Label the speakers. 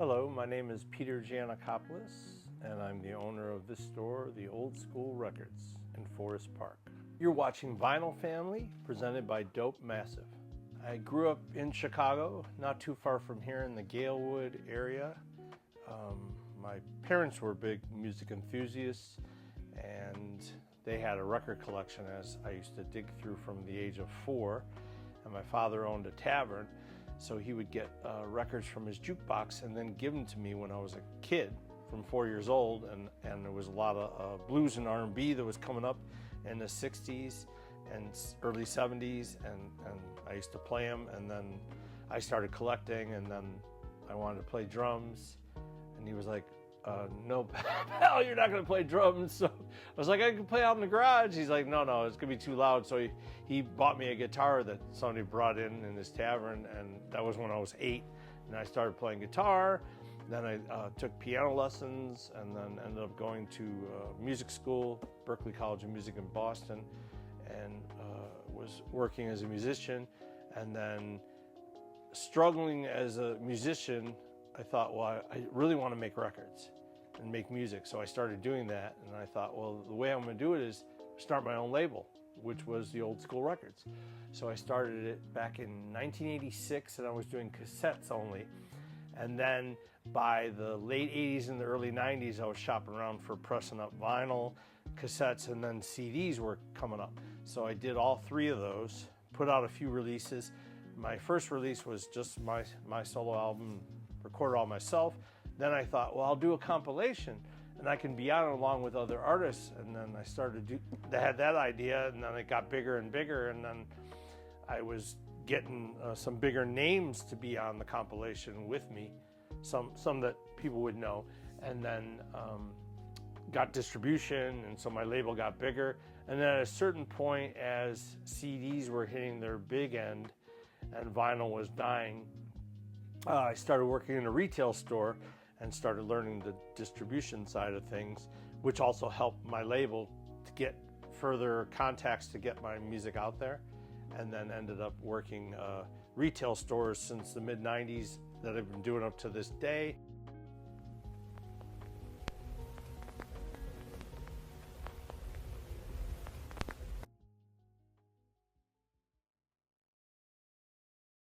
Speaker 1: Hello, my name is Peter Giannakopoulos, and I'm the owner of this store, The Old School Records in Forest Park. You're watching Vinyl Family, presented by Dope Massive. I grew up in Chicago, not too far from here in the Galewood area. My parents were big music enthusiasts, and they had a record collection as I used to dig through from the age of 4, and my father owned a tavern. So he would get records from his jukebox and then give them to me when I was a kid from 4 years old, and there was a lot of blues and R&B that was coming up in the 60s and early 70s, and I used to play them, and then I started collecting, and then I wanted to play drums, and he was like, no, pal, you're not going to play drums. So I was like, I can play out in the garage. He's like, no, it's going to be too loud. So he bought me a guitar that somebody brought in his tavern, and that was when I was 8. And I started playing guitar. Then I took piano lessons, and then ended up going to music school, Berklee College of Music in Boston, and was working as a musician. And then struggling as a musician, I thought, well, I really want to make records and make music. So I started doing that, and I thought, well, the way I'm going to do it is start my own label, which was the Old School Records. So I started it back in 1986, and I was doing cassettes only. And then by the late 80s and the early 90s, I was shopping around for pressing up vinyl, cassettes, and then CDs were coming up. So I did all 3 of those, put out a few releases. My first release was just my solo album, recorded all myself. Then I thought, well, I'll do a compilation and I can be on it along with other artists. And then I had that idea, and then it got bigger and bigger, and then I was getting some bigger names to be on the compilation with me, some that people would know, and then got distribution, and so my label got bigger. And then at a certain point, as CDs were hitting their big end and vinyl was dying, I started working in a retail store and started learning the distribution side of things, which also helped my label to get further contacts to get my music out there. And then ended up working retail stores since the mid-90s that I've been doing up to this day.